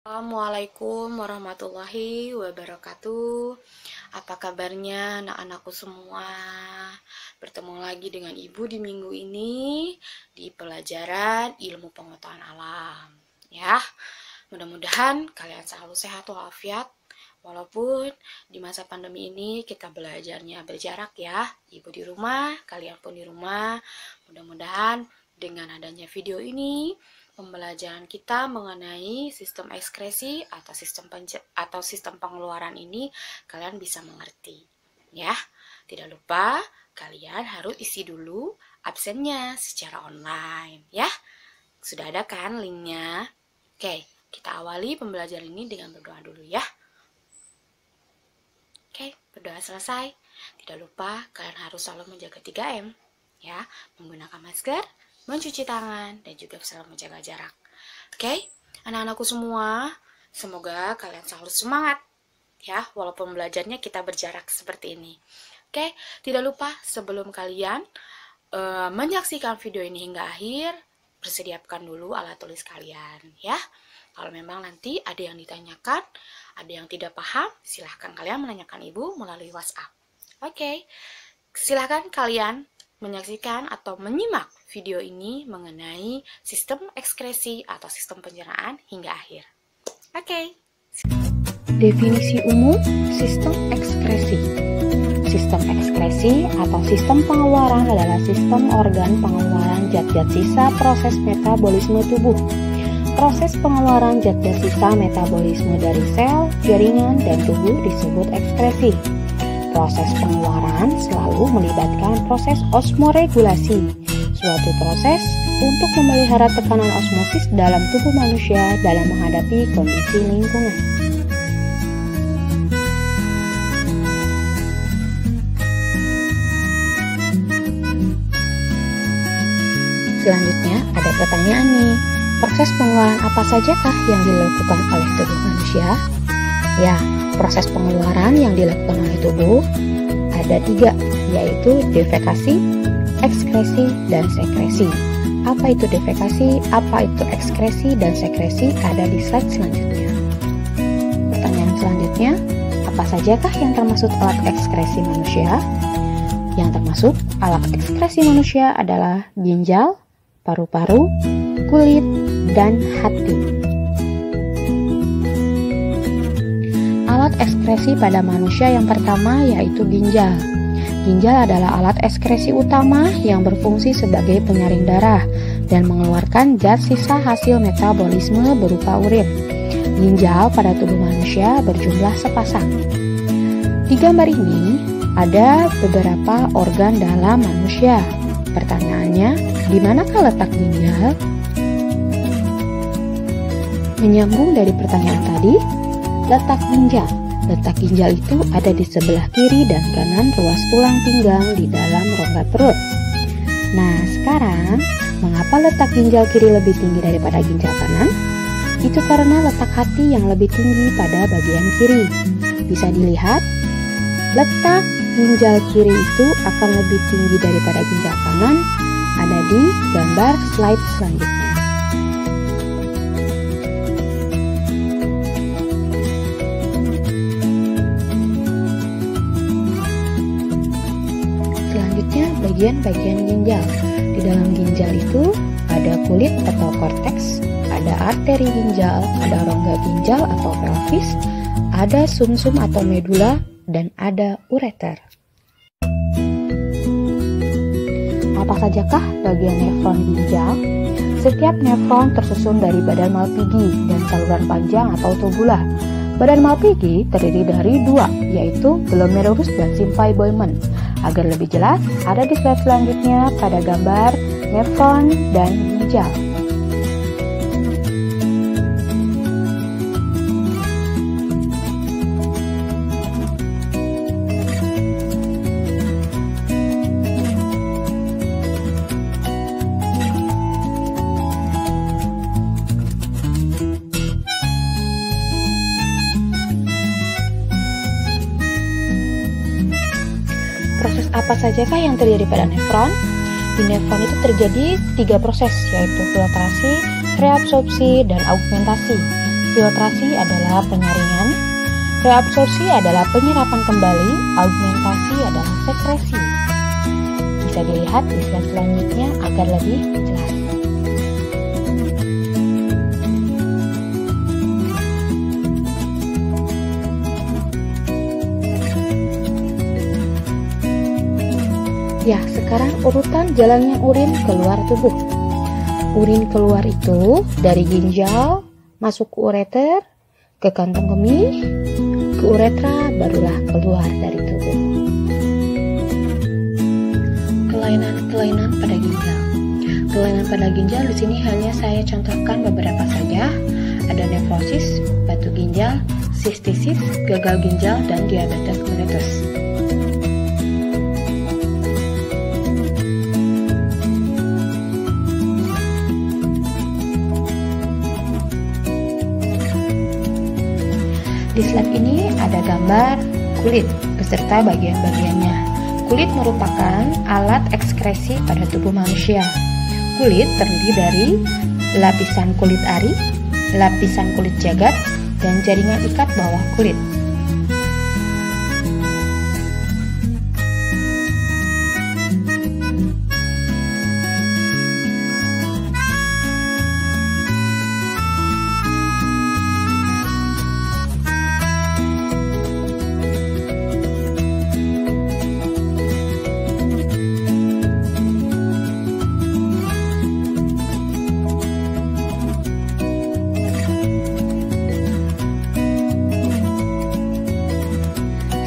Assalamualaikum warahmatullahi wabarakatuh. Apa kabarnya anak-anakku semua? Bertemu lagi dengan Ibu di minggu ini di pelajaran ilmu pengetahuan alam. Ya, mudah-mudahan kalian selalu sehat walafiat. Walaupun di masa pandemi ini kita belajarnya berjarak ya. Ibu di rumah, kalian pun di rumah. Mudah-mudahan dengan adanya video ini pembelajaran kita mengenai sistem ekskresi atau sistem pengeluaran ini kalian bisa mengerti ya. Tidak lupa kalian harus isi dulu absennya secara online ya. Sudah ada kan linknya? Oke, kita awali pembelajaran ini dengan berdoa dulu ya. Oke, berdoa selesai. Tidak lupa kalian harus selalu menjaga 3M ya, menggunakan masker, mencuci tangan, dan juga selalu menjaga jarak. Oke, anak-anakku semua, semoga kalian selalu semangat ya, walaupun belajarnya kita berjarak seperti ini. Oke, tidak lupa sebelum kalian menyaksikan video ini hingga akhir, bersediakan dulu alat tulis kalian ya. Kalau memang nanti ada yang ditanyakan, ada yang tidak paham, silahkan kalian menanyakan Ibu melalui WhatsApp. Oke, silahkan kalian menyaksikan atau menyimak video ini mengenai sistem ekskresi atau sistem pencernaan hingga akhir. Oke. Definisi umum sistem ekskresi. Sistem ekskresi atau sistem pengeluaran adalah sistem organ pengeluaran zat-zat sisa proses metabolisme tubuh. Proses pengeluaran zat-zat sisa metabolisme dari sel, jaringan, dan tubuh disebut ekskresi. Proses pengeluaran selalu melibatkan proses osmoregulasi, suatu proses untuk memelihara tekanan osmosis dalam tubuh manusia dalam menghadapi kondisi lingkungan. Selanjutnya ada pertanyaan nih, proses pengeluaran apa sajakah yang dilakukan oleh tubuh manusia? Ya, proses pengeluaran yang dilakukan oleh tubuh ada 3, yaitu defekasi, ekskresi, dan sekresi. Apa itu defekasi, apa itu ekskresi, dan sekresi ada di slide selanjutnya. Pertanyaan selanjutnya, apa sajakah yang termasuk alat ekskresi manusia? Yang termasuk alat ekskresi manusia adalah ginjal, paru-paru, kulit, dan hati. Alat ekskresi pada manusia yang pertama yaitu ginjal. Ginjal adalah alat ekskresi utama yang berfungsi sebagai penyaring darah dan mengeluarkan zat sisa hasil metabolisme berupa urin. Ginjal pada tubuh manusia berjumlah sepasang. Di gambar ini ada beberapa organ dalam manusia. Pertanyaannya, di manakah letak ginjal? Menyambung dari pertanyaan tadi, letak ginjal. Letak ginjal itu ada di sebelah kiri dan kanan ruas tulang pinggang di dalam rongga perut. Nah, sekarang mengapa letak ginjal kiri lebih tinggi daripada ginjal kanan? Itu karena letak hati yang lebih tinggi pada bagian kiri. Bisa dilihat, letak ginjal kiri itu akan lebih tinggi daripada ginjal kanan, ada di gambar slide selanjutnya. Bagian-bagian ginjal. Di dalam ginjal itu ada kulit atau korteks, ada arteri ginjal, ada rongga ginjal atau pelvis, ada sumsum atau medula, dan ada ureter. Apa sajakah bagian nefron ginjal? Setiap nefron tersusun dari badan Malpighi dan saluran panjang atau tubula. Badan Malpighi terdiri dari 2, yaitu glomerulus dan simpai Bowman. Agar lebih jelas, ada di slide selanjutnya pada gambar nefron dan ginjal. Proses apa sajakah yang terjadi pada nefron? Di nefron itu terjadi 3 proses, yaitu filtrasi, reabsorpsi, dan augmentasi. Filtrasi adalah penyaringan, reabsorpsi adalah penyerapan kembali, augmentasi adalah sekresi. Bisa dilihat di slide selanjutnya agar lebih jelas. Ya, sekarang urutan jalannya urin keluar tubuh. Urin keluar itu dari ginjal, masuk ke ureter, ke kantong kemih, ke uretra, barulah keluar dari tubuh. Kelainan pada ginjal. Kelainan pada ginjal di sini hanya saya contohkan beberapa saja. Ada nefrosis, batu ginjal, sistisis, gagal ginjal, dan diabetes mellitus. Di slide ini ada gambar kulit beserta bagian-bagiannya. Kulit merupakan alat ekskresi pada tubuh manusia. Kulit terdiri dari lapisan kulit ari, lapisan kulit jagat, dan jaringan ikat bawah kulit.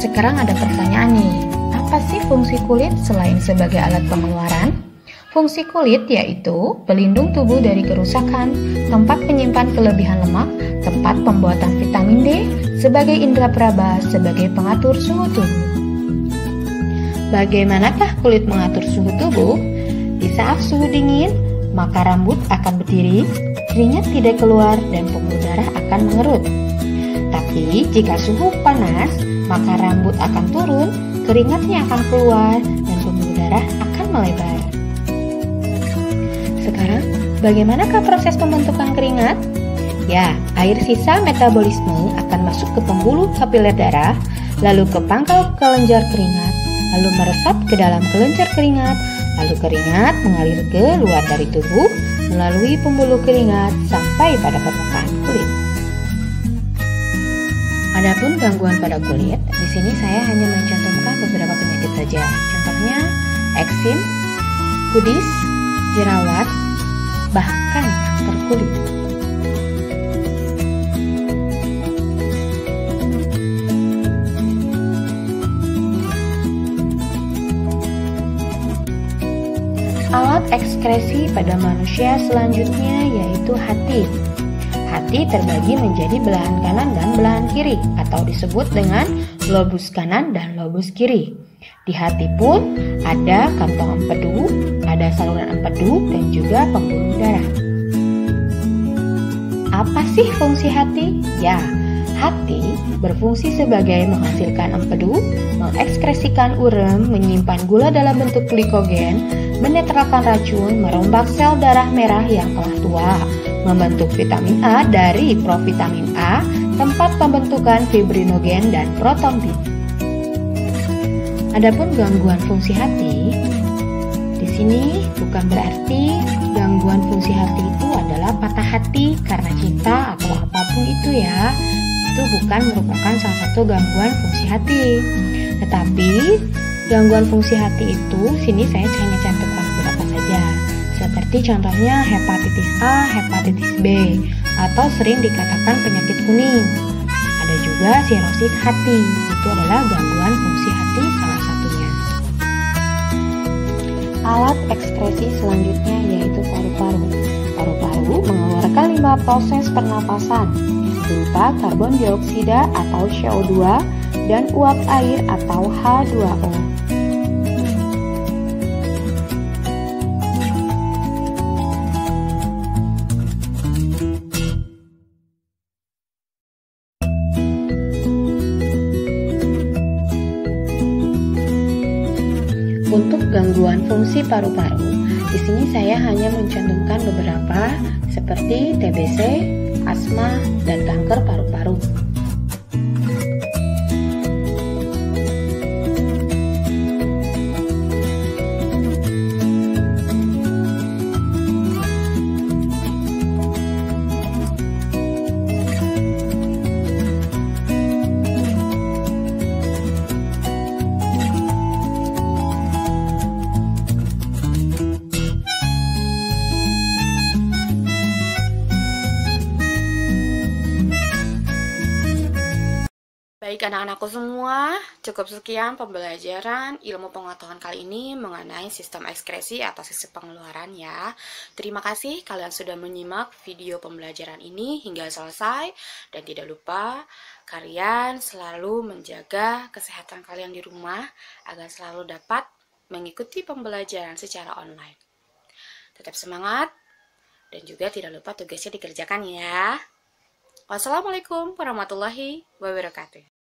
Sekarang ada pertanyaan nih, apa sih fungsi kulit selain sebagai alat pengeluaran? Fungsi kulit yaitu pelindung tubuh dari kerusakan, tempat penyimpan kelebihan lemak, tempat pembuatan vitamin D, sebagai indera peraba, sebagai pengatur suhu tubuh. Bagaimanakah kulit mengatur suhu tubuh? Di saat suhu dingin, maka rambut akan berdiri, keringat tidak keluar, dan pembuluh darah akan mengerut. Tapi jika suhu panas, maka rambut akan turun, keringatnya akan keluar, dan pembuluh darah akan melebar. Sekarang, bagaimanakah proses pembentukan keringat? Ya, air sisa metabolisme akan masuk ke pembuluh kapiler darah, lalu ke pangkal kelenjar keringat, lalu meresap ke dalam kelenjar keringat, lalu keringat mengalir ke luar dari tubuh, melalui pembuluh keringat, sampai pada permukaan kulit. Adapun gangguan pada kulit, di sini saya hanya mencantumkan beberapa penyakit saja. Contohnya eksim, kudis, jerawat, bahkan kanker kulit. Alat ekskresi pada manusia selanjutnya yaitu hati. Hati terbagi menjadi belahan kanan dan belahan kiri atau disebut dengan lobus kanan dan lobus kiri. Di hati pun ada kantong empedu, ada saluran empedu, dan juga pembuluh darah. Apa sih fungsi hati? Ya, hati berfungsi sebagai menghasilkan empedu, mengekskresikan urem, menyimpan gula dalam bentuk glikogen, menetralkan racun, merombak sel darah merah yang telah tua, membentuk vitamin A dari provitamin A, tempat pembentukan fibrinogen dan protombin. Adapun gangguan fungsi hati, di sini bukan berarti gangguan fungsi hati itu adalah patah hati karena cinta atau apapun itu ya. Itu bukan merupakan salah satu gangguan fungsi hati. Tetapi gangguan fungsi hati itu sini saya hanya cantumkan beberapa saja. Seperti contohnya hepatitis A, hepatitis B, atau sering dikatakan penyakit kuning. Ada juga sirosis hati, itu adalah gangguan fungsi hati salah satunya. Alat ekskresi selanjutnya yaitu paru-paru. Paru-paru mengeluarkan 5 proses pernapasan, berupa karbon dioksida atau CO2 dan uap air atau H2O. Untuk gangguan fungsi paru-paru, di sini saya hanya mencantumkan beberapa seperti TBC, asma, dan kanker paru-paru. Baik anak-anakku semua, cukup sekian pembelajaran ilmu pengetahuan kali ini mengenai sistem ekskresi atau sistem pengeluaran ya. Terima kasih kalian sudah menyimak video pembelajaran ini hingga selesai. Dan tidak lupa kalian selalu menjaga kesehatan kalian di rumah agar selalu dapat mengikuti pembelajaran secara online. Tetap semangat dan juga tidak lupa tugasnya dikerjakan ya. Wassalamualaikum warahmatullahi wabarakatuh.